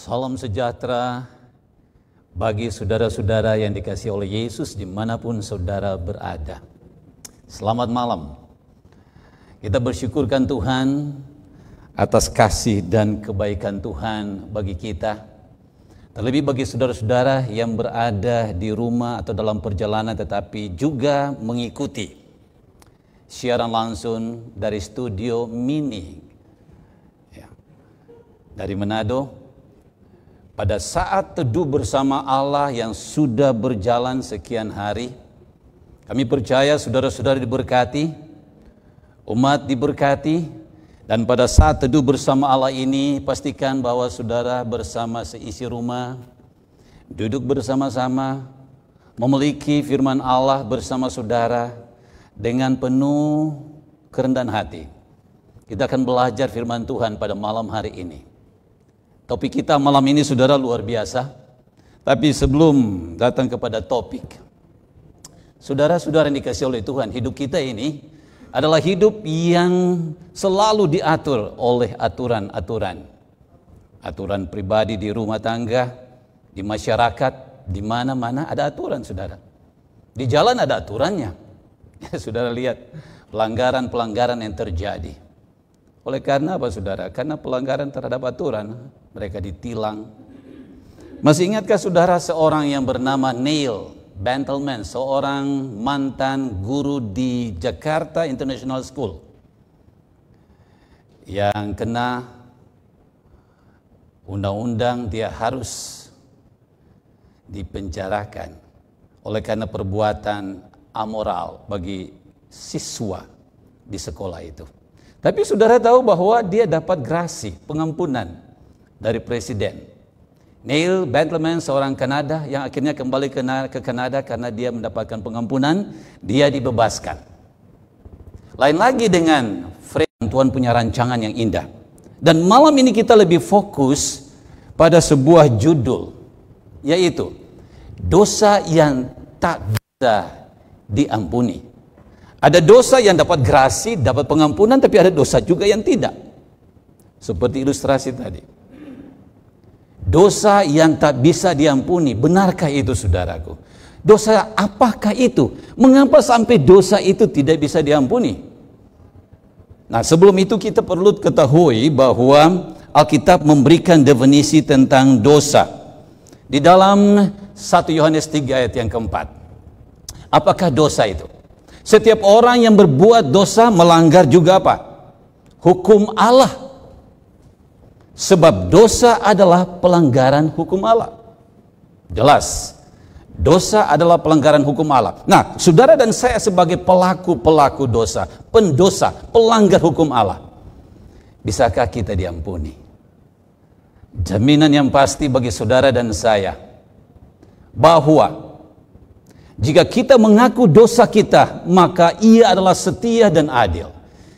Salam sejahtera bagi saudara-saudara yang dikasihi oleh Yesus dimanapun saudara berada. Selamat malam. Kita bersyukurkan Tuhan atas kasih dan kebaikan Tuhan bagi kita. Terlebih bagi saudara-saudara yang berada di rumah atau dalam perjalanan tetapi juga mengikuti siaran langsung dari studio mini dari Manado. Pada saat teduh bersama Allah yang sudah berjalan sekian hari, kami percaya saudara-saudara diberkati, umat diberkati, dan pada saat teduh bersama Allah ini, pastikan bahwa saudara bersama seisi rumah, duduk bersama-sama, memiliki firman Allah bersama saudara dengan penuh kerendahan hati. Kita akan belajar firman Tuhan pada malam hari ini. Topik kita malam ini saudara luar biasa. Tapi sebelum datang kepada topik, saudara-saudara yang dikasihi oleh Tuhan, hidup kita ini adalah hidup yang selalu diatur oleh aturan-aturan. Aturan pribadi di rumah tangga, di masyarakat, di mana-mana ada aturan saudara. Di jalan ada aturannya. Saudara lihat pelanggaran-pelanggaran yang terjadi. Oleh karena apa saudara? Karena pelanggaran terhadap aturan, mereka ditilang. Masih ingatkah saudara seorang yang bernama Neil Bentelman, seorang mantan guru di Jakarta International School yang kena undang-undang dia harus dipenjarakan oleh karena perbuatan amoral bagi siswa di sekolah itu. Tapi saudara tahu bahwa dia dapat grasi, pengampunan dari presiden. Neil Bentelman, seorang Kanada yang akhirnya kembali ke Kanada karena dia mendapatkan pengampunan, dia dibebaskan. Lain lagi dengan Fred, Tuhan punya rancangan yang indah. Dan malam ini kita lebih fokus pada sebuah judul, yaitu dosa yang tak bisa diampuni. Ada dosa yang dapat grasi, dapat pengampunan, tapi ada dosa juga yang tidak. Seperti ilustrasi tadi. Dosa yang tak bisa diampuni, benarkah itu saudaraku? Dosa apakah itu? Mengapa sampai dosa itu tidak bisa diampuni? Nah, sebelum itu kita perlu ketahui bahwa Alkitab memberikan definisi tentang dosa. Di dalam 1 Yohanes 3 ayat yang keempat. Apakah dosa itu? Setiap orang yang berbuat dosa melanggar juga apa? Hukum Allah. Sebab dosa adalah pelanggaran hukum Allah. Jelas. Dosa adalah pelanggaran hukum Allah. Nah, saudara dan saya sebagai pelaku-pelaku dosa, pendosa, pelanggar hukum Allah. Bisakah kita diampuni? Jaminan yang pasti bagi saudara dan saya bahwa jika kita mengaku dosa kita, maka Ia adalah setia dan adil.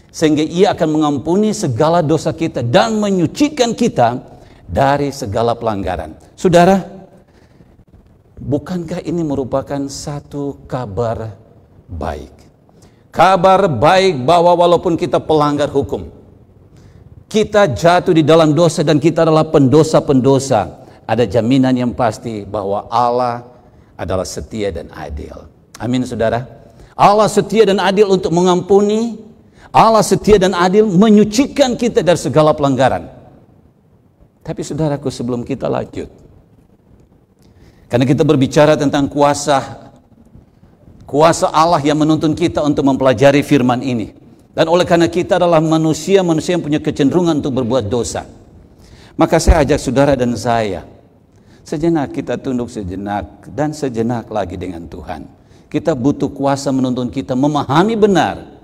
Sehingga Ia akan mengampuni segala dosa kita dan menyucikan kita dari segala pelanggaran. Saudara, bukankah ini merupakan satu kabar baik? Kabar baik bahwa walaupun kita pelanggar hukum, kita jatuh di dalam dosa dan kita adalah pendosa-pendosa, ada jaminan yang pasti bahwa Allah adalah setia dan adil. Amin saudara. Allah setia dan adil untuk mengampuni. Allah setia dan adil menyucikan kita dari segala pelanggaran. Tapi saudaraku, sebelum kita lanjut, karena kita berbicara tentang kuasa Allah yang menuntun kita untuk mempelajari firman ini. Dan oleh karena kita adalah manusia-manusia yang punya kecenderungan untuk berbuat dosa, maka saya ajak saudara dan saya, sejenak kita tunduk sejenak dan sejenak lagi dengan Tuhan. Kita butuh kuasa menuntun kita memahami benar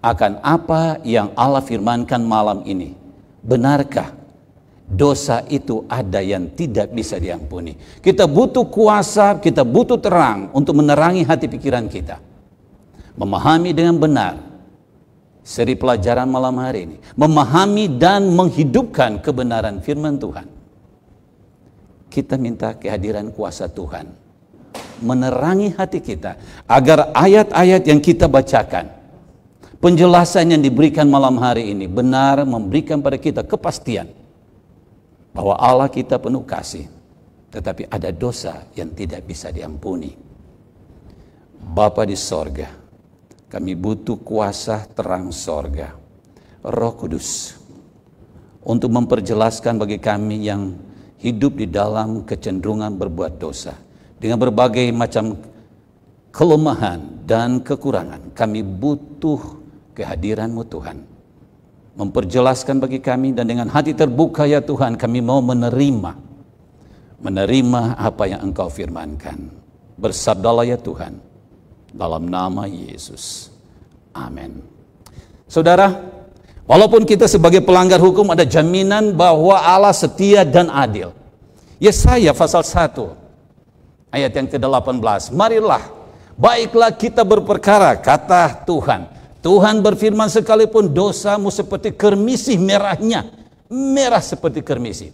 akan apa yang Allah firmankan malam ini. Benarkah dosa itu ada yang tidak bisa diampuni? Kita butuh kuasa, kita butuh terang untuk menerangi hati pikiran kita. Memahami dengan benar seri pelajaran malam hari ini. Memahami dan menghidupkan kebenaran firman Tuhan. Kita minta kehadiran kuasa Tuhan menerangi hati kita agar ayat-ayat yang kita bacakan, penjelasan yang diberikan malam hari ini benar memberikan pada kita kepastian bahwa Allah kita penuh kasih, tetapi ada dosa yang tidak bisa diampuni. Bapa di sorga, kami butuh kuasa terang sorga, Roh Kudus, untuk memperjelaskan bagi kami yang hidup di dalam kecenderungan berbuat dosa, dengan berbagai macam kelemahan dan kekurangan. Kami butuh kehadiran-Mu Tuhan, memperjelaskan bagi kami, dan dengan hati terbuka ya Tuhan, kami mau menerima apa yang Engkau firmankan. Bersabdalah ya Tuhan, dalam nama Yesus. Amin. Saudara, walaupun kita sebagai pelanggar hukum, ada jaminan bahwa Allah setia dan adil. Yesaya pasal 1 ayat yang ke-18. Marilah, baiklah kita berperkara, kata Tuhan. Tuhan berfirman, sekalipun dosamu seperti kermisih merahnya, merah seperti kermisih,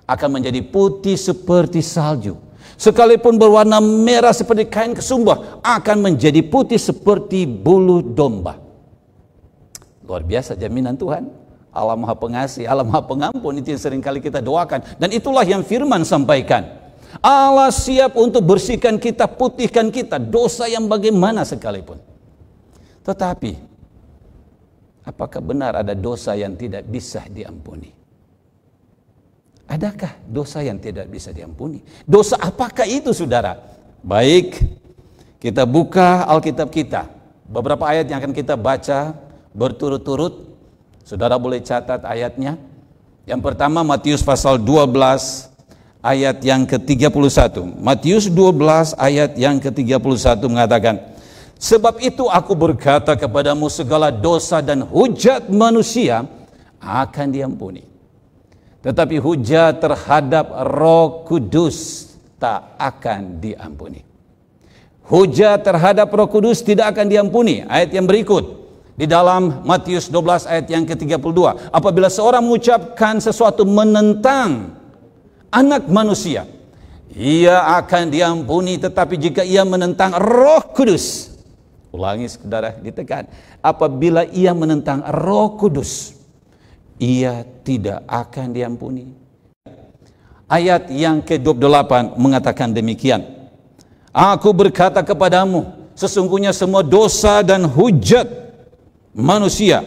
akan menjadi putih seperti salju. Sekalipun berwarna merah seperti kain kesumbah, akan menjadi putih seperti bulu domba. Luar biasa jaminan Tuhan. Allah Maha Pengasih, Allah Maha Pengampun, itu yang seringkali kita doakan. Dan itulah yang firman sampaikan. Allah siap untuk bersihkan kita, putihkan kita, dosa yang bagaimana sekalipun. Tetapi, apakah benar ada dosa yang tidak bisa diampuni? Adakah dosa yang tidak bisa diampuni? Dosa apakah itu, saudara? Baik, kita buka Alkitab kita. Beberapa ayat yang akan kita baca berturut-turut. Saudara boleh catat ayatnya. Yang pertama, Matius pasal 12 ayat yang ke-31. Matius 12 ayat yang ke-31 mengatakan, sebab itu aku berkata kepadamu, segala dosa dan hujat manusia akan diampuni, tetapi hujat terhadap Roh Kudus tak akan diampuni. Hujat terhadap Roh Kudus tidak akan diampuni. Ayat yang berikut di dalam Matius 12 ayat yang ke-32. Apabila seorang mengucapkan sesuatu menentang Anak manusia, ia akan diampuni, tetapi jika ia menentang Roh Kudus, ulangi saudara, ditekan, apabila ia menentang Roh Kudus, ia tidak akan diampuni. Ayat yang ke-28 mengatakan demikian. Aku berkata kepadamu, sesungguhnya semua dosa dan hujat manusia,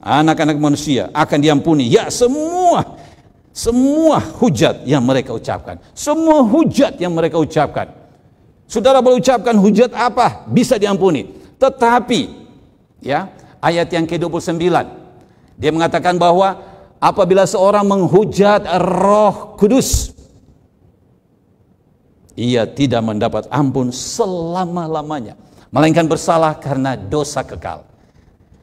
anak-anak manusia akan diampuni. Ya, semua hujat yang mereka ucapkan. Semua hujat yang mereka ucapkan. Saudara boleh ucapkan hujat apa? Bisa diampuni. Tetapi, ya, ayat yang ke-29, dia mengatakan bahwa apabila seorang menghujat Roh Kudus, ia tidak mendapat ampun selama-lamanya, melainkan bersalah karena dosa kekal.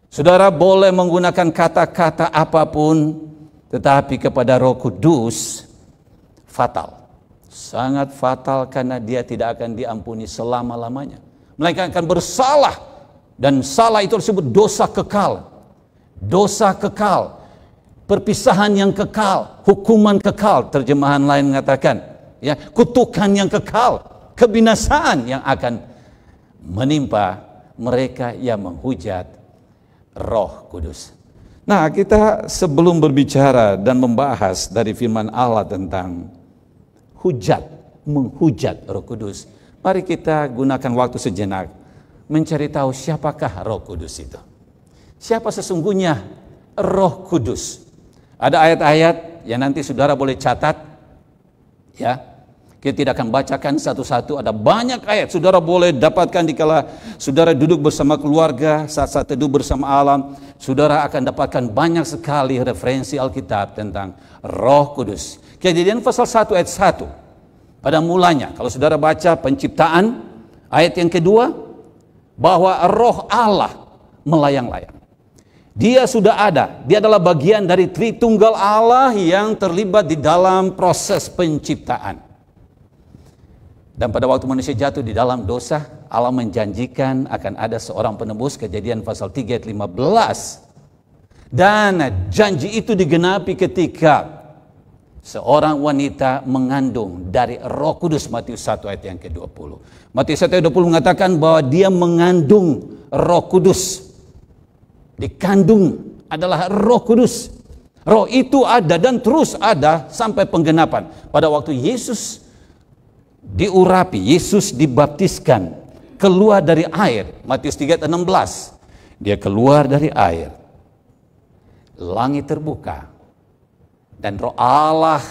Saudara boleh menggunakan kata-kata apapun, tetapi kepada Roh Kudus fatal, sangat fatal, karena dia tidak akan diampuni selama-lamanya, melainkan akan bersalah, dan salah itu disebut dosa kekal. Dosa kekal, perpisahan yang kekal, hukuman kekal, terjemahan lain mengatakan, ya, kutukan yang kekal, kebinasaan yang akan menimpa mereka yang menghujat Roh Kudus. Nah, kita sebelum berbicara dan membahas dari firman Allah tentang menghujat Roh Kudus, mari kita gunakan waktu sejenak mencari tahu siapakah Roh Kudus itu. Siapa sesungguhnya Roh Kudus? Ada ayat-ayat yang nanti saudara boleh catat, ya. Kita tidak akan bacakan satu-satu, ada banyak ayat. Saudara boleh dapatkan dikala saudara duduk bersama keluarga, saat-saat teduh bersama alam. Saudara akan dapatkan banyak sekali referensi Alkitab tentang Roh Kudus. Kejadian pasal 1 ayat 1. Pada mulanya, kalau saudara baca penciptaan, ayat yang kedua, bahwa Roh Allah melayang-layang. Dia sudah ada, dia adalah bagian dari Tritunggal Allah yang terlibat di dalam proses penciptaan. Dan pada waktu manusia jatuh di dalam dosa, Allah menjanjikan akan ada seorang penebus, Kejadian pasal 3 ayat 15. Dan janji itu digenapi ketika seorang wanita mengandung dari Roh Kudus, Matius 1 ayat yang ke-20. Matius 1 ayat 20 mengatakan bahwa dia mengandung Roh Kudus. Dikandung adalah Roh Kudus. Roh itu ada dan terus ada sampai penggenapan. Pada waktu Yesus diurapi, Yesus dibaptiskan, keluar dari air. Matius 3:16. Dia keluar dari air. Langit terbuka. Dan Roh Allah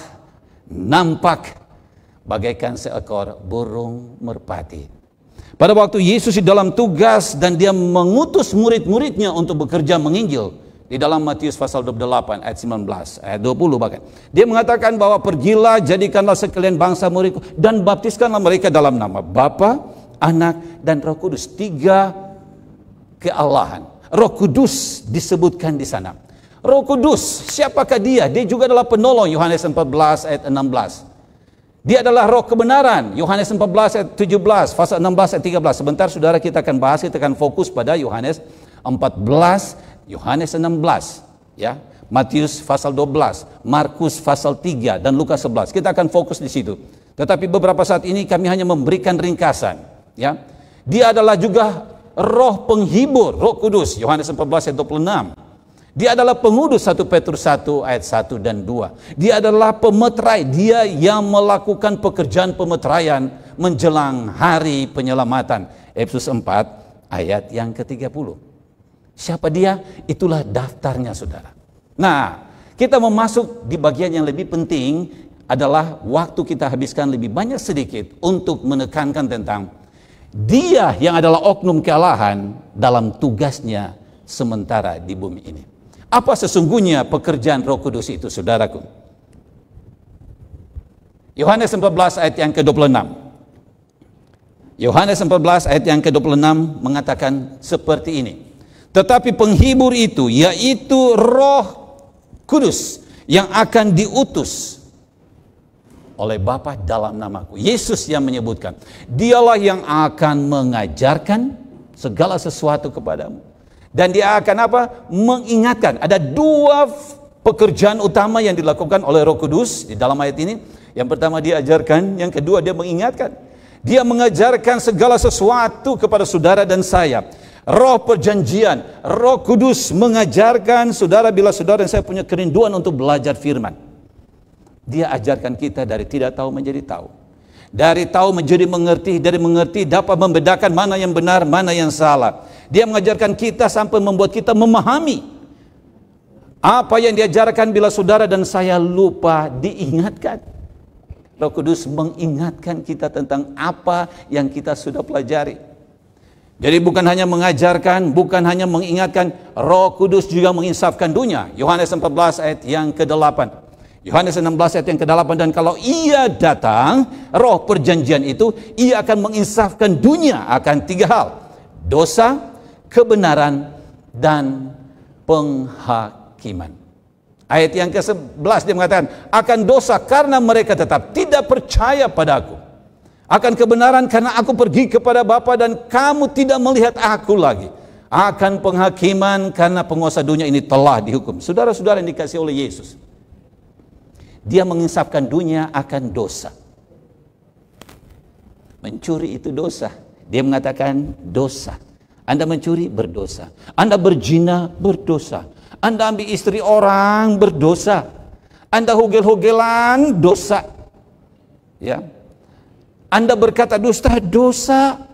nampak bagaikan seekor burung merpati. Pada waktu Yesus di dalam tugas dan dia mengutus murid-muridnya untuk bekerja menginjil, di dalam Matius pasal 28 ayat 19, ayat 20 bahkan, dia mengatakan bahwa pergilah, jadikanlah sekalian bangsa muridku dan baptiskanlah mereka dalam nama Bapa, Anak, dan Roh Kudus. 3 kealahan. Roh Kudus disebutkan di sana. Roh Kudus, siapakah dia? Dia juga adalah penolong, Yohanes 14 ayat 16. Dia adalah roh kebenaran, Yohanes 14 ayat 17, pasal 16 ayat 13. Sebentar saudara kita akan bahas, kita akan fokus pada Yohanes 14, Yohanes 16, ya. Matius pasal 12, Markus pasal 3 dan Lukas 11. Kita akan fokus di situ. Tetapi beberapa saat ini kami hanya memberikan ringkasan, ya. Dia adalah juga roh penghibur, Roh Kudus, Yohanes 14 ayat 26. Dia adalah pengudus, 1 Petrus 1 ayat 1 dan 2. Dia adalah pemeterai, dia yang melakukan pekerjaan pemeteraian menjelang hari penyelamatan. Efesus 4 ayat yang ke-30. Siapa dia? Itulah daftarnya saudara. Nah, kita memasuk di bagian yang lebih penting adalah waktu kita habiskan lebih banyak sedikit untuk menekankan tentang dia yang adalah oknum kealahan dalam tugasnya sementara di bumi ini. Apa sesungguhnya pekerjaan Roh Kudus itu, saudaraku? Yohanes 14 ayat yang ke-26. Yohanes 14 ayat yang ke-26 mengatakan seperti ini. Tetapi penghibur itu, yaitu Roh Kudus yang akan diutus oleh Bapa dalam namaku. Yesus yang menyebutkan, dialah yang akan mengajarkan segala sesuatu kepadamu. Dan dia akan apa? Mengingatkan. Ada 2 pekerjaan utama yang dilakukan oleh Roh Kudus di dalam ayat ini. Yang pertama dia ajarkan, yang kedua dia mengingatkan. Dia mengajarkan segala sesuatu kepada saudara dan saya. Roh perjanjian, Roh Kudus mengajarkan saudara, bila saudara dan saya punya kerinduan untuk belajar firman. Dia ajarkan kita dari tidak tahu menjadi tahu. Dari tahu menjadi mengerti, dari mengerti dapat membedakan mana yang benar, mana yang salah. Dia mengajarkan kita sampai membuat kita memahami apa yang diajarkan bila saudara dan saya lupa diingatkan. Roh Kudus mengingatkan kita tentang apa yang kita sudah pelajari. Jadi bukan hanya mengajarkan, bukan hanya mengingatkan, Roh Kudus juga menginsafkan dunia. Yohanes 14 ayat yang ke-8. Yohanes 16 ayat yang ke-8, dan kalau ia datang, roh perjanjian itu, ia akan menginsafkan dunia akan 3 hal. Dosa, kebenaran, dan penghakiman. Ayat yang ke-11 dia mengatakan, akan dosa karena mereka tetap tidak percaya padaku. Akan kebenaran karena aku pergi kepada Bapa dan kamu tidak melihat aku lagi. Akan penghakiman karena penguasa dunia ini telah dihukum. Saudara-saudara yang dikasihi oleh Yesus, dia menginsafkan dunia akan dosa. Mencuri itu dosa. Dia mengatakan dosa. Anda mencuri, berdosa. Anda berzina, berdosa. Anda ambil istri orang, berdosa. Anda hugel-hugelan, dosa. Ya. Anda berkata dusta, dosa.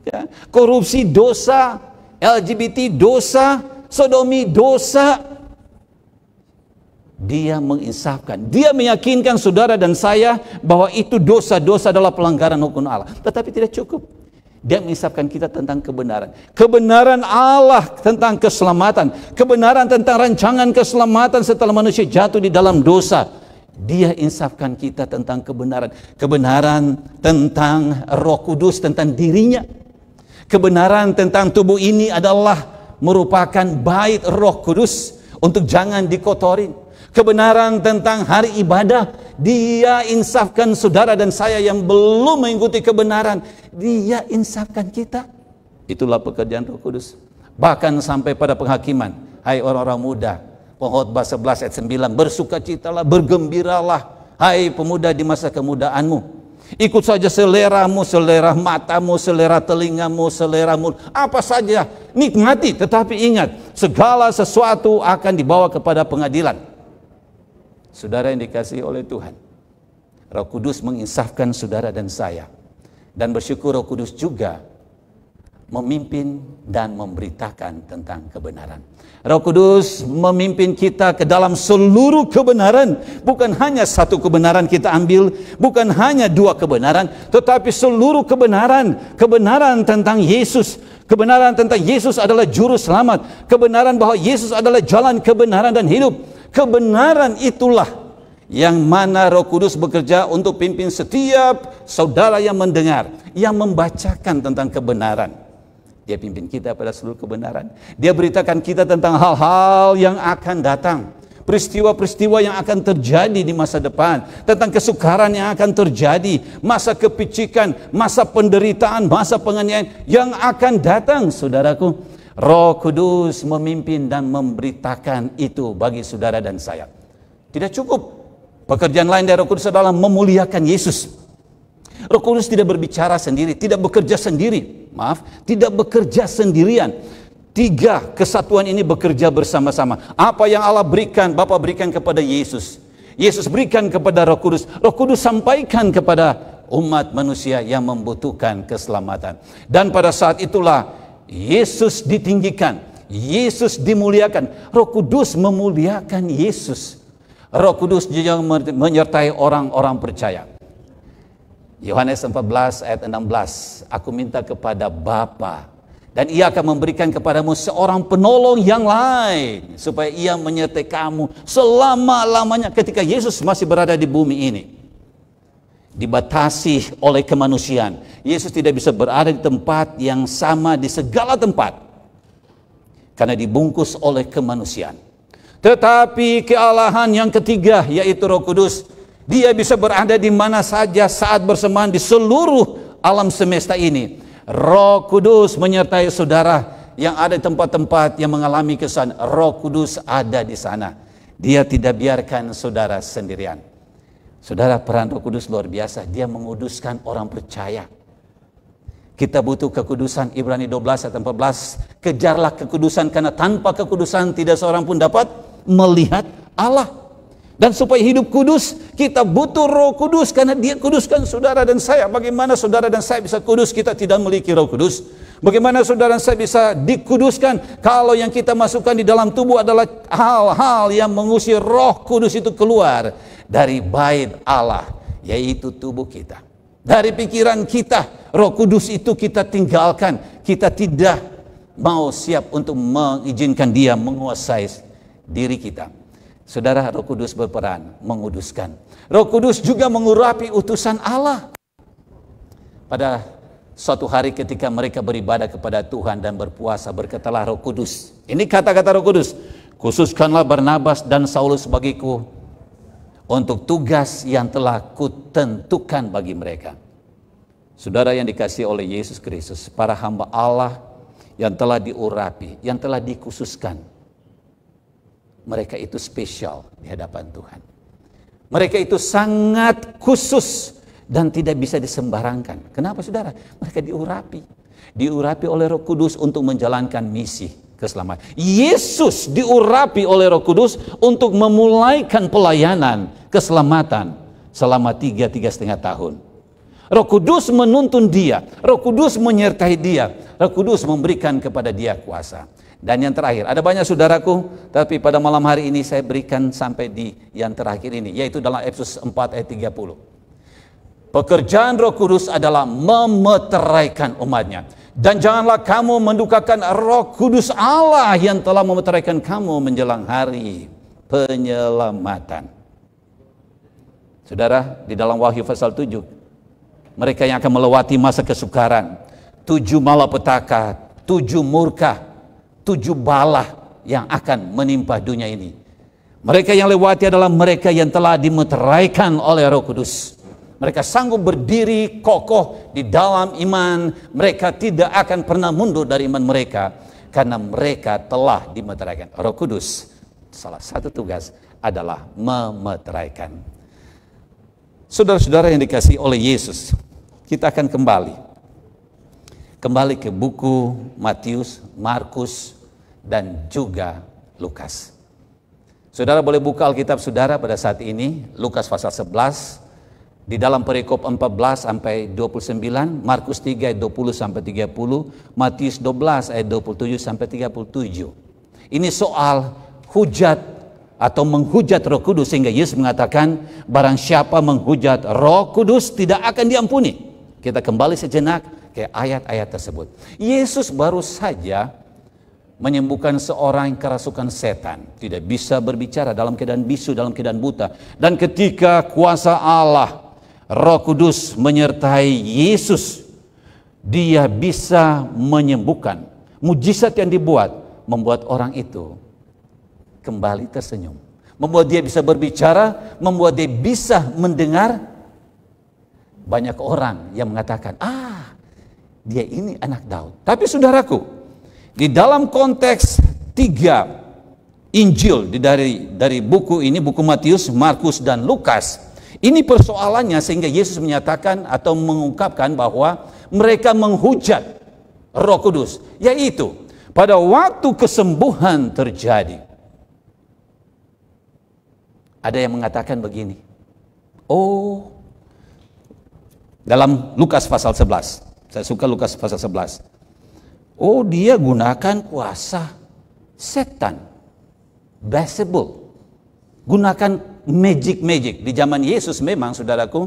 Ya. Korupsi, dosa. LGBT, dosa. Sodomi, dosa. Dia menginsafkan, dia meyakinkan saudara dan saya bahwa itu dosa-dosa adalah pelanggaran hukum Allah. Tetapi tidak cukup. Dia menginsafkan kita tentang kebenaran. Kebenaran Allah tentang keselamatan. Kebenaran tentang rancangan keselamatan setelah manusia jatuh di dalam dosa. Dia insafkan kita tentang kebenaran. Kebenaran tentang Roh Kudus, tentang dirinya. Kebenaran tentang tubuh ini adalah merupakan bait Roh Kudus untuk jangan dikotori. Kebenaran tentang hari ibadah, dia insafkan saudara dan saya yang belum mengikuti kebenaran. Dia insafkan kita. Itulah pekerjaan Roh Kudus. Bahkan sampai pada penghakiman. Hai orang-orang muda, Pengkhotbah 11 ayat 9, bersukacitalah, bergembiralah, hai pemuda di masa kemudaanmu. Ikut saja seleramu, selera matamu, selera telingamu, selera mulut, apa saja nikmati. Tetapi ingat, segala sesuatu akan dibawa kepada pengadilan. Saudara yang dikasihi oleh Tuhan, Roh Kudus menginsafkan saudara dan saya. Dan bersyukur Roh Kudus juga memimpin dan memberitakan tentang kebenaran. Roh Kudus memimpin kita ke dalam seluruh kebenaran. Bukan hanya satu kebenaran kita ambil, bukan hanya dua kebenaran, tetapi seluruh kebenaran. Kebenaran tentang Yesus. Kebenaran tentang Yesus adalah juru selamat. Kebenaran bahwa Yesus adalah jalan kebenaran dan hidup. Kebenaran itulah yang mana Roh Kudus bekerja untuk pimpin setiap saudara yang mendengar, yang membacakan tentang kebenaran. Dia pimpin kita pada seluruh kebenaran. Dia beritakan kita tentang hal-hal yang akan datang, peristiwa-peristiwa yang akan terjadi di masa depan, tentang kesukaran yang akan terjadi, masa kepicikan, masa penderitaan, masa penganiayaan yang akan datang, saudaraku. Roh Kudus memimpin dan memberitakan itu bagi saudara dan saya. Tidak cukup. Pekerjaan lain dari Roh Kudus adalah memuliakan Yesus. Roh Kudus tidak berbicara sendiri, tidak bekerja sendiri. Tidak bekerja sendirian. Tiga kesatuan ini bekerja bersama-sama. Apa yang Allah berikan, Bapa berikan kepada Yesus. Yesus berikan kepada Roh Kudus. Roh Kudus sampaikan kepada umat manusia yang membutuhkan keselamatan. Dan pada saat itulah Yesus ditinggikan, Yesus dimuliakan. Roh Kudus memuliakan Yesus. Roh Kudus juga menyertai orang-orang percaya. Yohanes 14 ayat 16, aku minta kepada Bapa, dan ia akan memberikan kepadamu seorang penolong yang lain, supaya ia menyertai kamu selama-lamanya. Ketika Yesus masih berada di bumi ini, dibatasi oleh kemanusiaan, Yesus tidak bisa berada di tempat yang sama di segala tempat, karena dibungkus oleh kemanusiaan. Tetapi kealahan yang ketiga, yaitu Roh Kudus, dia bisa berada di mana saja saat bersamaan di seluruh alam semesta ini. Roh Kudus menyertai saudara yang ada di tempat-tempat yang mengalami kesusahan. Roh Kudus ada di sana. Dia tidak biarkan saudara sendirian. Saudara, peran Roh Kudus luar biasa. Dia menguduskan orang percaya. Kita butuh kekudusan. Ibrani 12 ayat 14. Kejarlah kekudusan, karena tanpa kekudusan tidak seorang pun dapat melihat Allah. Dan supaya hidup kudus, kita butuh Roh Kudus, karena Dia kuduskan saudara dan saya. Bagaimana saudara dan saya bisa kudus? Kita tidak memiliki Roh Kudus. Bagaimana saudara dan saya bisa dikuduskan kalau yang kita masukkan di dalam tubuh adalah hal-hal yang mengusir Roh Kudus itu keluar dari bait Allah, yaitu tubuh kita. Dari pikiran kita, Roh Kudus itu kita tinggalkan. Kita tidak mau siap untuk mengizinkan Dia menguasai diri kita. Saudara, Roh Kudus berperan menguduskan. Roh Kudus juga mengurapi utusan Allah. Pada suatu hari ketika mereka beribadah kepada Tuhan dan berpuasa, berkatalah Roh Kudus. Ini kata-kata Roh Kudus. Khususkanlah Barnabas dan Saulus bagiku untuk tugas yang telah kutentukan bagi mereka. Saudara yang dikasihi oleh Yesus Kristus, para hamba Allah yang telah diurapi, yang telah dikhususkan. Mereka itu spesial di hadapan Tuhan. Mereka itu sangat khusus dan tidak bisa disembarangkan. Kenapa saudara? Mereka diurapi. Diurapi oleh Roh Kudus untuk menjalankan misi keselamatan. Yesus diurapi oleh Roh Kudus untuk memulaikan pelayanan keselamatan selama 3,5 tahun. Roh Kudus menuntun dia. Roh Kudus menyertai dia. Roh Kudus memberikan kepada dia kuasa. Dan yang terakhir, ada banyak saudaraku, tapi pada malam hari ini saya berikan sampai di yang terakhir ini, yaitu dalam Efesus 4 ayat 30. Pekerjaan Roh Kudus adalah memeteraikan umatnya. Dan janganlah kamu mendukakan Roh Kudus Allah yang telah memeteraikan kamu menjelang hari penyelamatan. Saudara, di dalam Wahyu pasal 7, mereka yang akan melewati masa kesukaran, 7 malapetaka, 7 murka, 7 bala yang akan menimpa dunia ini. Mereka yang lewati adalah mereka yang telah dimeteraikan oleh Roh Kudus. Mereka sanggup berdiri kokoh di dalam iman. Mereka tidak akan pernah mundur dari iman mereka, karena mereka telah dimeteraikan. Roh Kudus, salah satu tugas adalah memeteraikan. Saudara-saudara yang dikasihi oleh Yesus, kita akan kembali ke buku Matius, Markus, dan juga Lukas. Saudara boleh buka Alkitab saudara pada saat ini, Lukas pasal 11, di dalam perikop 14 sampai 29, Markus 3 ayat 20 sampai 30, Matius 12 ayat 27 sampai 37. Ini soal hujat atau menghujat Roh Kudus, sehingga Yesus mengatakan barang siapa menghujat Roh Kudus tidak akan diampuni. Kita kembali sejenak ke ayat-ayat tersebut. Yesus baru saja menyembuhkan seorang yang kerasukan setan, tidak bisa berbicara, dalam keadaan bisu, dalam keadaan buta. Dan ketika kuasa Allah, Roh Kudus menyertai Yesus, dia bisa menyembuhkan. Mujizat yang dibuat membuat orang itu kembali tersenyum, membuat dia bisa berbicara, membuat dia bisa mendengar. Banyak orang yang mengatakan, dia ini anak Daud. Tapi saudaraku, di dalam konteks 3 Injil dari buku ini, buku Matius, Markus, dan Lukas, ini persoalannya sehingga Yesus menyatakan atau mengungkapkan bahwa mereka menghujat Roh Kudus, yaitu pada waktu kesembuhan terjadi. Ada yang mengatakan begini, dalam Lukas pasal 11, saya suka Lukas pasal 11, dia gunakan kuasa setan, Beelzebul, gunakan magic. Di zaman Yesus memang, saudaraku,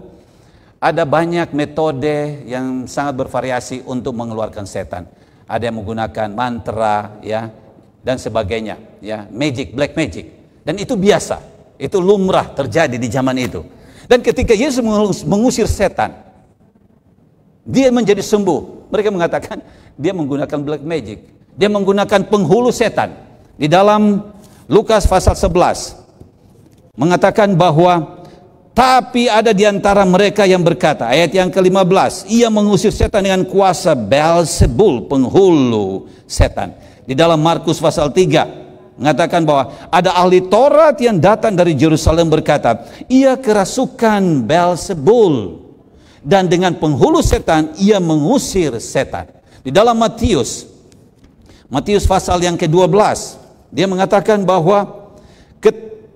ada banyak metode yang sangat bervariasi untuk mengeluarkan setan. Ada yang menggunakan mantra, ya, dan sebagainya, ya, black magic, dan itu biasa, itu lumrah terjadi di zaman itu. Dan ketika Yesus mengusir setan, dia menjadi sembuh. Mereka mengatakan dia menggunakan black magic, dia menggunakan penghulu setan. Di dalam Lukas pasal 11 mengatakan bahwa tapi ada di antara mereka yang berkata, ayat yang ke-15, ia mengusir setan dengan kuasa Beelzebul, penghulu setan. Di dalam Markus pasal 3 mengatakan bahwa ada ahli Taurat yang datang dari Yerusalem berkata, ia kerasukan Beelzebul, dan dengan penghulu setan ia mengusir setan. Di dalam Matius pasal yang ke-12, dia mengatakan bahwa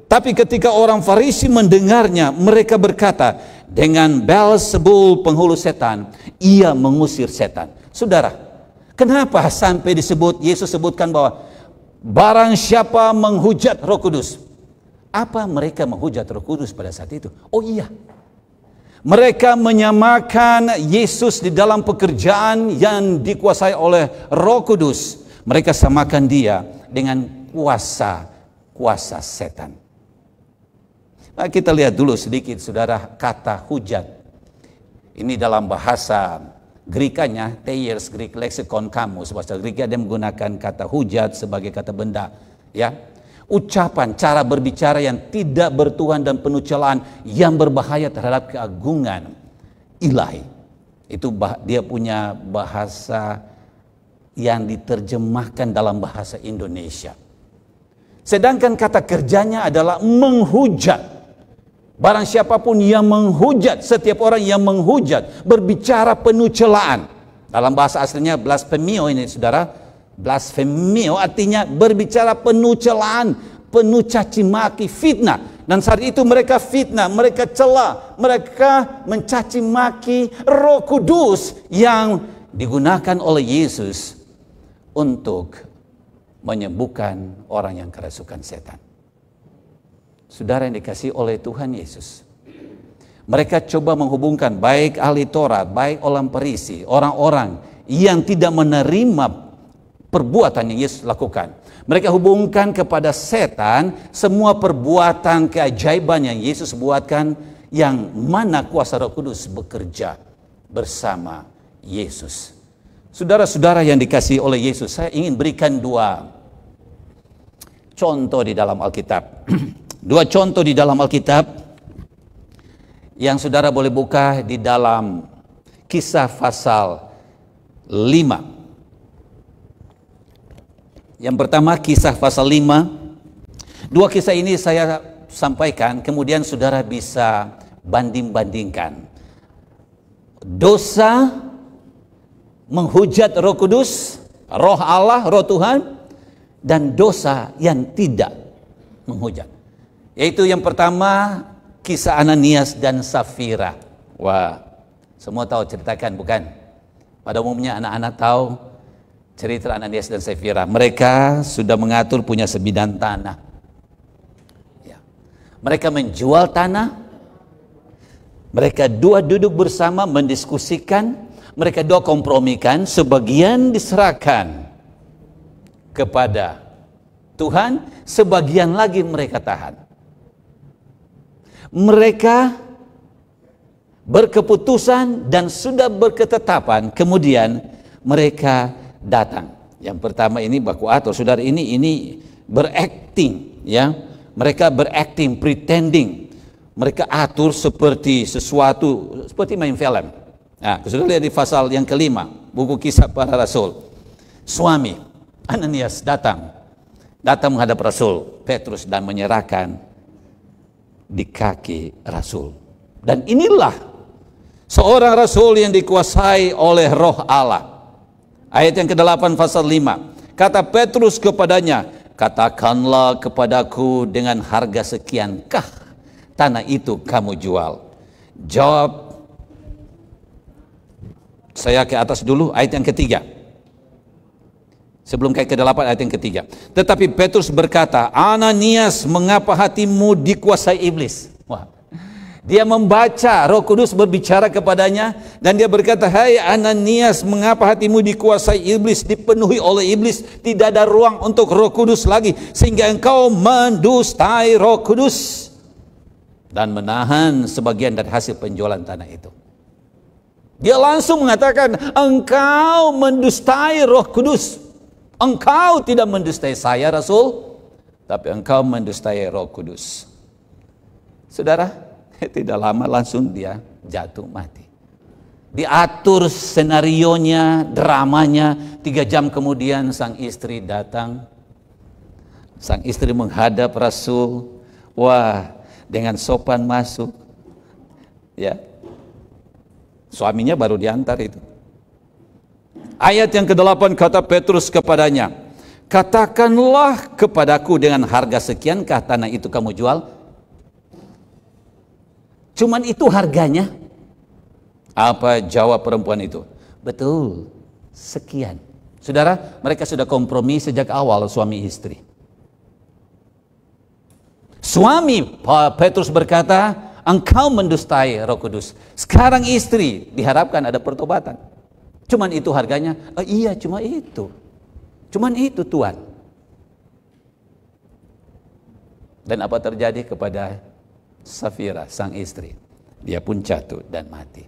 tapi ketika orang Farisi mendengarnya, mereka berkata, dengan Beelzebul, penghulu setan, ia mengusir setan. Saudara, kenapa sampai Yesus sebutkan bahwa barang siapa menghujat Roh Kudus? Apa mereka menghujat Roh Kudus pada saat itu? Oh iya, mereka menyamakan Yesus di dalam pekerjaan yang dikuasai oleh Roh Kudus. Mereka samakan dia dengan kuasa setan. Nah, kita lihat dulu sedikit, saudara, kata hujat. Ini dalam bahasa Grikanya, Thayer's Greek Lexicon Kamus, bahasa Griknya dia menggunakan kata hujat sebagai kata benda, ya. Ucapan, cara berbicara yang tidak bertuhan dan penuh celaan, yang berbahaya terhadap keagungan ilahi. Itu dia punya bahasa yang diterjemahkan dalam bahasa Indonesia. Sedangkan kata kerjanya adalah menghujat. Barang siapapun yang menghujat, setiap orang yang menghujat, berbicara penuh celaan. Dalam bahasa aslinya blasphemio ini, saudara. Blasphemio artinya berbicara penuh celaan, penuh caci maki, fitnah. Dan saat itu mereka fitnah, mereka cela, mereka mencaci maki Roh Kudus yang digunakan oleh Yesus untuk menyembuhkan orang yang kerasukan setan. Saudara yang dikasihi oleh Tuhan Yesus, mereka coba menghubungkan baik ahli Taurat, baik orang Farisi, orang-orang yang tidak menerima perbuatan yang Yesus lakukan. Mereka hubungkan kepada setan semua perbuatan keajaiban yang Yesus buatkan, yang mana kuasa Roh Kudus bekerja bersama Yesus. Saudara-saudara yang dikasihi oleh Yesus, saya ingin berikan dua contoh di dalam Alkitab. Dua contoh di dalam Alkitab yang saudara boleh buka di dalam Kisah pasal 5. Yang pertama, Kisah pasal 5. Dua kisah ini saya sampaikan, kemudian saudara bisa banding-bandingkan. Dosa menghujat Roh Kudus, Roh Allah, Roh Tuhan, dan dosa yang tidak menghujat. Yaitu yang pertama, kisah Ananias dan Safira. Wah, semua tahu ceritakan bukan? Pada umumnya anak-anak tahu cerita Ananias dan Safira. Mereka sudah mengatur punya sebidang tanah. Ya. Mereka menjual tanah. Mereka dua duduk bersama mendiskusikan. Mereka dua kompromikan. Sebagian diserahkan kepada Tuhan, sebagian lagi mereka tahan. Mereka berkeputusan dan sudah berketetapan, kemudian mereka datang. Yang pertama ini baku atur, saudara, ini berakting, ya. Mereka berakting, pretending. Mereka atur seperti sesuatu, seperti main film. Nah, saudara lihat di pasal yang kelima, buku Kisah Para Rasul. Suami Ananias datang menghadap Rasul Petrus dan menyerahkan di kaki Rasul. Dan inilah seorang Rasul yang dikuasai oleh Roh Allah. Ayat yang ke-8 pasal 5. Kata Petrus kepadanya, katakanlah kepadaku dengan harga sekiankah tanah itu kamu jual? Jawab, saya ke atas dulu, ayat yang ketiga. Sebelum ke-8 ayat yang ketiga. Tetapi Petrus berkata, Ananias, mengapa hatimu dikuasai iblis? Wah. Dia membaca, Roh Kudus berbicara kepadanya, dan dia berkata, hai Ananias, mengapa hatimu dikuasai iblis, dipenuhi oleh iblis, tidak ada ruang untuk Roh Kudus lagi, sehingga engkau mendustai Roh Kudus dan menahan sebagian dari hasil penjualan tanah itu. Dia langsung mengatakan, engkau mendustai Roh Kudus. Engkau tidak mendustai saya, Rasul, tapi engkau mendustai Roh Kudus. Saudara, tidak lama langsung dia jatuh mati. Diatur senarionya, dramanya. 3 jam kemudian sang istri datang. Sang istri menghadap Rasul. Wah, dengan sopan masuk. Ya, suaminya baru diantar itu. Ayat yang ke-8 kata Petrus kepadanya, katakanlah kepadaku dengan harga sekiankah tanah itu kamu jual? Cuman itu harganya? Apa jawab perempuan itu? Betul, sekian. Saudara, mereka sudah kompromi sejak awal suami istri. Suami Petrus berkata, engkau mendustai Roh Kudus. Sekarang istri diharapkan ada pertobatan. Cuman itu harganya? Iya, cuma itu. Cuman itu, Tuhan. Dan apa terjadi kepada Safira, sang istri? Dia pun jatuh dan mati.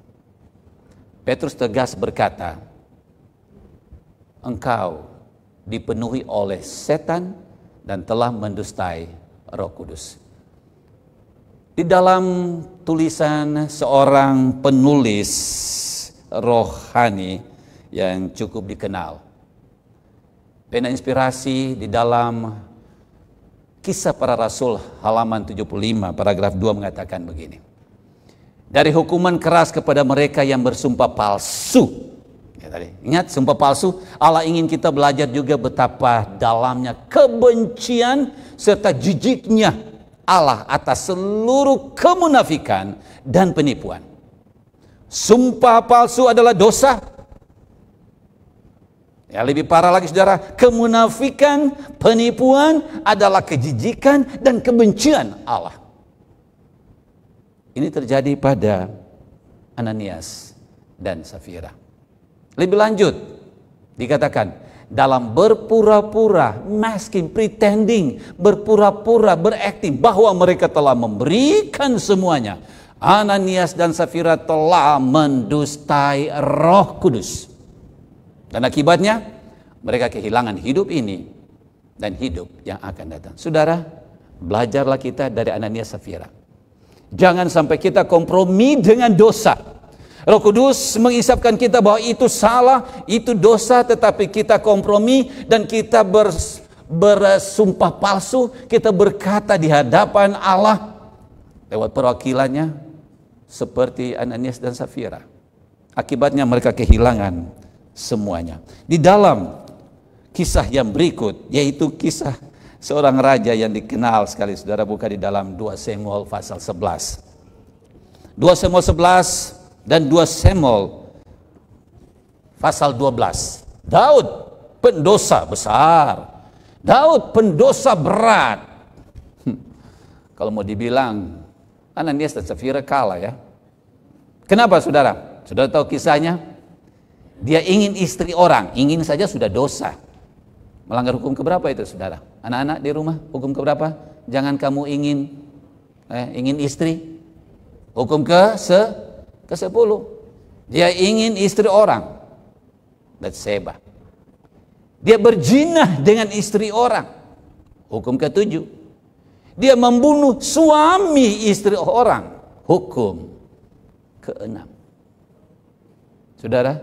Petrus tegas berkata, engkau dipenuhi oleh setan dan telah mendustai Roh Kudus. Di dalam tulisan seorang penulis rohani yang cukup dikenal, pena inspirasi di dalam Kisah Para Rasul halaman 75 paragraf 2 mengatakan begini. Dari hukuman keras kepada mereka yang bersumpah palsu. Ya, tadi ingat sumpah palsu, Allah ingin kita belajar juga betapa dalamnya kebencian serta jijiknya Allah atas seluruh kemunafikan dan penipuan. Sumpah palsu adalah dosa. Ya, lebih parah lagi saudara, kemunafikan, penipuan adalah kejijikan dan kebencian Allah. Ini terjadi pada Ananias dan Safira. Lebih lanjut, dikatakan dalam berpura-pura, masking, pretending, berpura-pura, berakting bahwa mereka telah memberikan semuanya. Ananias dan Safira telah mendustai Roh Kudus. Dan akibatnya mereka kehilangan hidup ini dan hidup yang akan datang. Saudara, belajarlah kita dari Ananias Safira. Jangan sampai kita kompromi dengan dosa. Roh Kudus mengisapkan kita bahwa itu salah, itu dosa, tetapi kita kompromi dan kita bersumpah palsu, kita berkata di hadapan Allah lewat perwakilannya seperti Ananias dan Safira. Akibatnya mereka kehilangan semuanya. Di dalam kisah yang berikut, yaitu kisah Seorang raja yang dikenal sekali, saudara, buka di dalam 2 Samuel pasal 11. 2 Samuel 11 dan 2 Samuel pasal 12. Daud pendosa besar. Daud pendosa berat. Kalau mau dibilang, Ananias dan Safira kalah ya. Kenapa saudara? Saudara tahu kisahnya? Dia ingin istri orang, ingin saja sudah dosa. Melanggar hukum keberapa itu saudara? Anak-anak di rumah, hukum keberapa? Jangan kamu ingin istri. Hukum ke-10. Dia ingin istri orang. Batseba. Dia berzinah dengan istri orang. Hukum ke-7. Dia membunuh suami istri orang. Hukum ke-6. Saudara,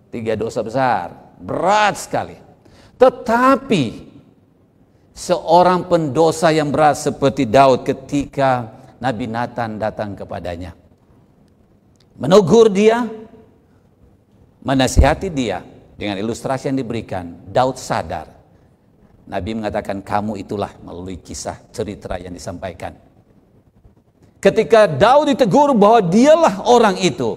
3 dosa besar, berat sekali. Tetapi seorang pendosa yang berat seperti Daud, ketika Nabi Nathan datang kepadanya, menegur dia, menasihati dia dengan ilustrasi yang diberikan, Daud sadar. Nabi mengatakan, kamu itulah, melalui kisah cerita yang disampaikan. Ketika Daud ditegur bahwa dialah orang itu,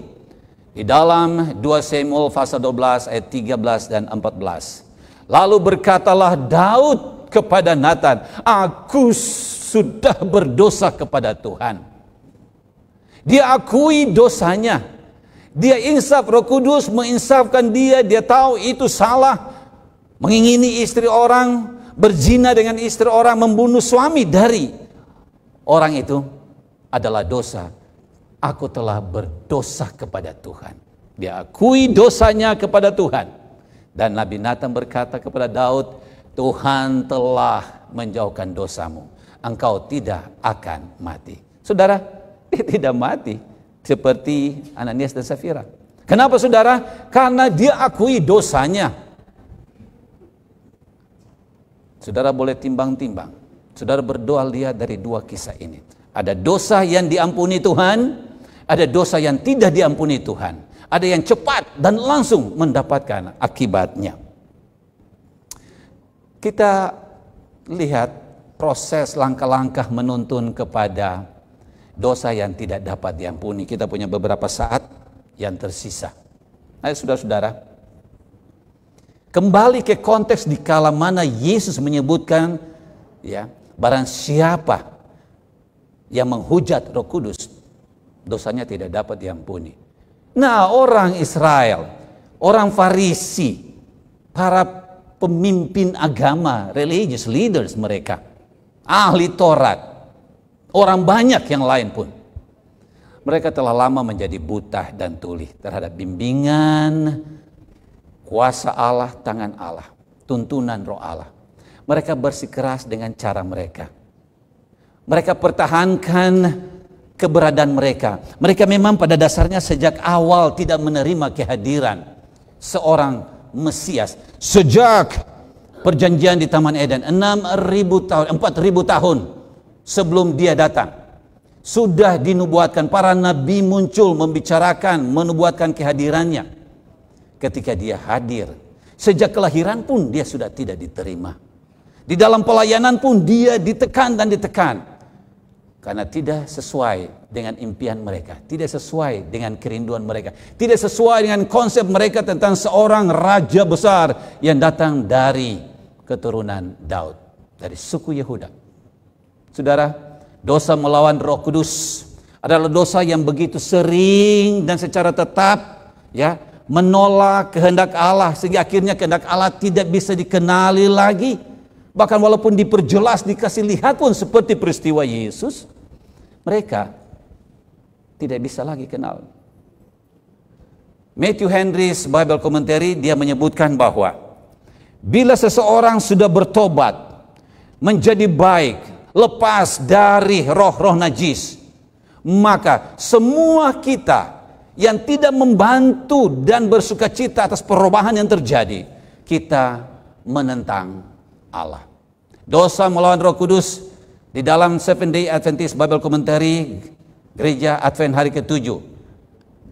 di dalam 2 Samuel pasal 12 ayat 13 dan 14. Lalu berkatalah Daud kepada Nathan, aku sudah berdosa kepada Tuhan. Dia akui dosanya. Dia insaf, Roh Kudus menginsafkan dia. Dia tahu itu salah. Mengingini istri orang, berzina dengan istri orang, membunuh suami dari orang itu adalah dosa. Aku telah berdosa kepada Tuhan. Dia akui dosanya kepada Tuhan. Dan Nabi Nathan berkata kepada Daud, Tuhan telah menjauhkan dosamu. Engkau tidak akan mati. Saudara, dia tidak mati seperti Ananias dan Safira. Kenapa saudara? Karena dia akui dosanya. Saudara boleh timbang-timbang. Saudara berdoa lihat dari 2 kisah ini. Ada dosa yang diampuni Tuhan, ada dosa yang tidak diampuni Tuhan. Ada yang cepat dan langsung mendapatkan akibatnya. Kita lihat proses langkah-langkah menuntun kepada dosa yang tidak dapat diampuni. Kita punya beberapa saat yang tersisa. Ayo saudara-saudara, kembali ke konteks di kala mana Yesus menyebutkan, ya, barang siapa yang menghujat Roh Kudus, dosanya tidak dapat diampuni. Nah, orang Israel, orang Farisi, para pemimpin agama, religious leaders mereka, ahli Taurat, orang banyak yang lain pun, mereka telah lama menjadi buta dan tuli terhadap bimbingan, kuasa Allah, tangan Allah, tuntunan Roh Allah. Mereka bersikeras dengan cara mereka. Mereka pertahankan keberadaan mereka. Mereka memang pada dasarnya sejak awal tidak menerima kehadiran seorang Mesias. Sejak perjanjian di Taman Eden, 4.000 tahun sebelum dia datang, sudah dinubuatkan, para nabi muncul membicarakan, menubuatkan kehadirannya. Ketika dia hadir, sejak kelahiran pun dia sudah tidak diterima. Di dalam pelayanan pun dia ditekan dan ditekan. Karena tidak sesuai dengan impian mereka, tidak sesuai dengan kerinduan mereka, tidak sesuai dengan konsep mereka tentang seorang raja besar yang datang dari keturunan Daud, dari suku Yehuda. Saudara, dosa melawan Roh Kudus adalah dosa yang begitu sering dan secara tetap, ya, menolak kehendak Allah, sehingga akhirnya kehendak Allah tidak bisa dikenali lagi. Bahkan walaupun diperjelas, dikasih lihat pun seperti peristiwa Yesus, mereka tidak bisa lagi kenal. Matthew Henry's Bible Commentary, dia menyebutkan bahwa bila seseorang sudah bertobat, menjadi baik, lepas dari roh-roh najis, maka semua kita yang tidak membantu dan bersukacita atas perubahan yang terjadi, kita menentang Allah. Dosa melawan Roh Kudus di dalam Seventh Day Adventist Bible Commentary, Gereja Advent hari ke-7,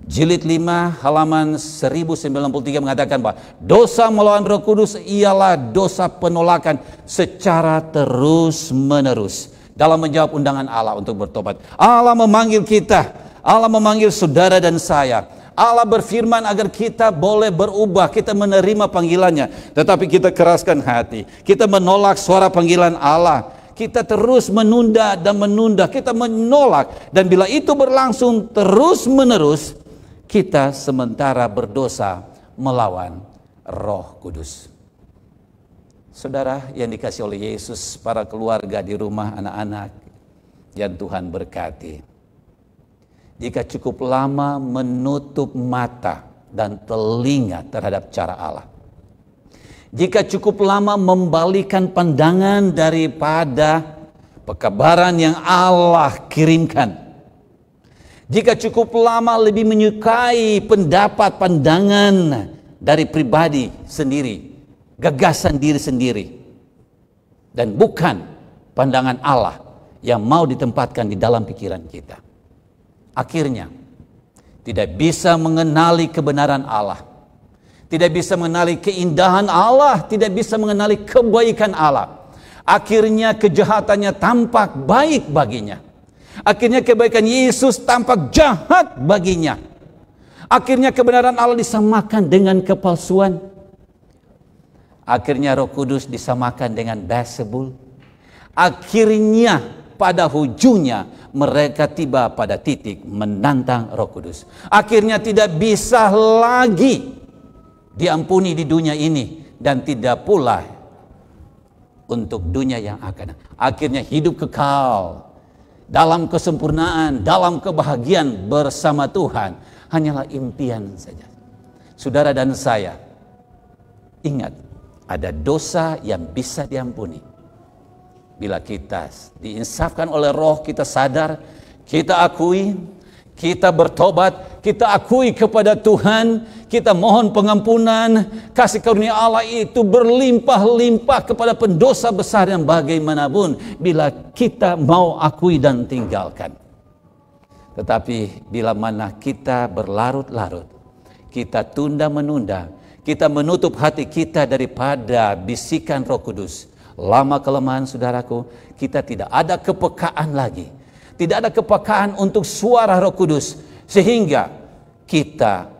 Jilid 5 halaman 1093 mengatakan bahwa dosa melawan Roh Kudus ialah dosa penolakan secara terus-menerus dalam menjawab undangan Allah untuk bertobat. Allah memanggil kita, Allah memanggil saudara dan saya. Allah berfirman agar kita boleh berubah, kita menerima panggilannya. Tetapi kita keraskan hati, kita menolak suara panggilan Allah. Kita terus menunda dan menunda, kita menolak. Dan bila itu berlangsung terus-menerus, kita sementara berdosa melawan Roh Kudus. Saudara yang dikasih oleh Yesus, para keluarga di rumah, anak-anak yang Tuhan berkati. Jika cukup lama menutup mata dan telinga terhadap cara Allah, jika cukup lama membalikan pandangan daripada pekabaran yang Allah kirimkan, jika cukup lama lebih menyukai pendapat pandangan dari pribadi sendiri, gagasan diri sendiri, dan bukan pandangan Allah yang mau ditempatkan di dalam pikiran kita, akhirnya tidak bisa mengenali kebenaran Allah, tidak bisa mengenali keindahan Allah, tidak bisa mengenali kebaikan Allah. Akhirnya kejahatannya tampak baik baginya. Akhirnya kebaikan Yesus tampak jahat baginya. Akhirnya kebenaran Allah disamakan dengan kepalsuan. Akhirnya Roh Kudus disamakan dengan Beelzebul. Akhirnya pada ujungnya mereka tiba pada titik menantang Roh Kudus. Akhirnya tidak bisa lagi diampuni di dunia ini dan tidak pula untuk dunia yang akan. Akhirnya hidup kekal dalam kesempurnaan, dalam kebahagiaan bersama Tuhan hanyalah impian saja. Saudara dan saya, ingat, ada dosa yang bisa diampuni bila kita diinsafkan oleh Roh, kita sadar, kita akui, kita bertobat, kita akui kepada Tuhan, kita mohon pengampunan. Kasih karunia Allah itu berlimpah-limpah kepada pendosa besar yang bagaimanapun bila kita mau akui dan tinggalkan. Tetapi bila mana kita berlarut-larut, kita tunda-menunda, kita menutup hati kita daripada bisikan Roh Kudus, lama-kelamaan saudaraku, kita tidak ada kepekaan lagi. Tidak ada kepekaan untuk suara Roh Kudus, sehingga kita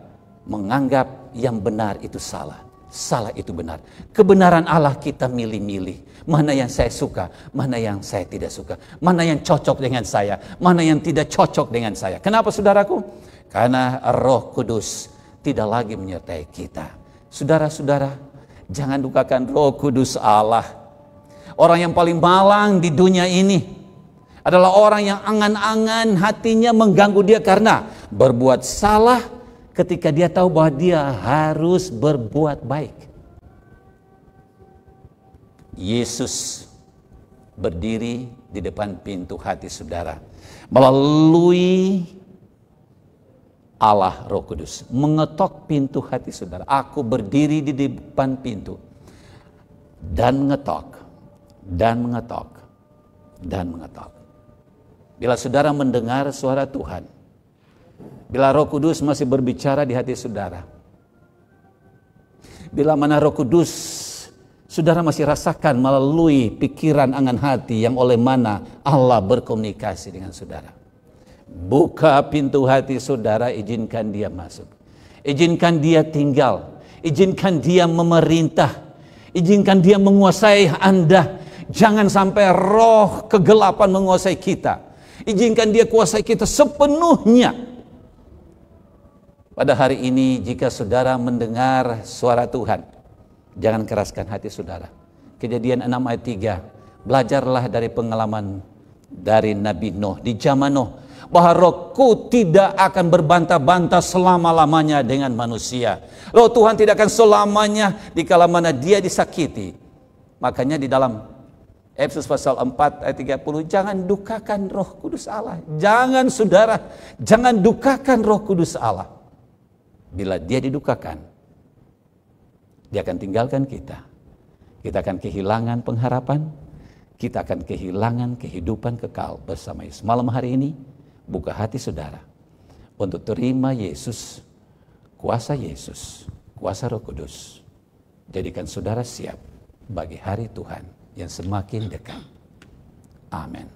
menganggap yang benar itu salah, salah itu benar. Kebenaran Allah kita milih-milih. Mana yang saya suka, mana yang saya tidak suka, mana yang cocok dengan saya, mana yang tidak cocok dengan saya. Kenapa saudaraku? Karena Roh Kudus tidak lagi menyertai kita. Saudara-saudara, jangan dukakan Roh Kudus Allah. Orang yang paling malang di dunia ini adalah orang yang angan-angan hatinya mengganggu dia karena berbuat salah ketika dia tahu bahwa dia harus berbuat baik. Yesus berdiri di depan pintu hati saudara melalui Allah Roh Kudus mengetok pintu hati saudara. Aku berdiri di depan pintu dan mengetok dan mengetok dan mengetok. Bila saudara mendengar suara Tuhan, bila Roh Kudus masih berbicara di hati saudara, bila mana Roh Kudus saudara masih rasakan melalui pikiran angan hati yang oleh mana Allah berkomunikasi dengan saudara, buka pintu hati saudara, izinkan dia masuk, izinkan dia tinggal, izinkan dia memerintah, izinkan dia menguasai Anda. Jangan sampai roh kegelapan menguasai kita. Izinkan dia kuasai kita sepenuhnya. Pada hari ini jika saudara mendengar suara Tuhan, jangan keraskan hati saudara. Kejadian 6 ayat 3. Belajarlah dari pengalaman dari Nabi Nuh di zaman Nuh, bahwa Rohku tidak akan berbantah-bantah selama-lamanya dengan manusia. Roh Tuhan tidak akan selamanya dikala mana dia disakiti. Makanya di dalam Efesus pasal 4 ayat 30, jangan dukakan Roh Kudus Allah. Jangan saudara, jangan dukakan Roh Kudus Allah. Bila dia didukakan, dia akan tinggalkan kita. Kita akan kehilangan pengharapan, kita akan kehilangan kehidupan kekal bersama Yesus. Malam hari ini, buka hati saudara. untuk terima Yesus, kuasa Roh Kudus. Jadikan saudara siap bagi hari Tuhan yang semakin dekat. Amin.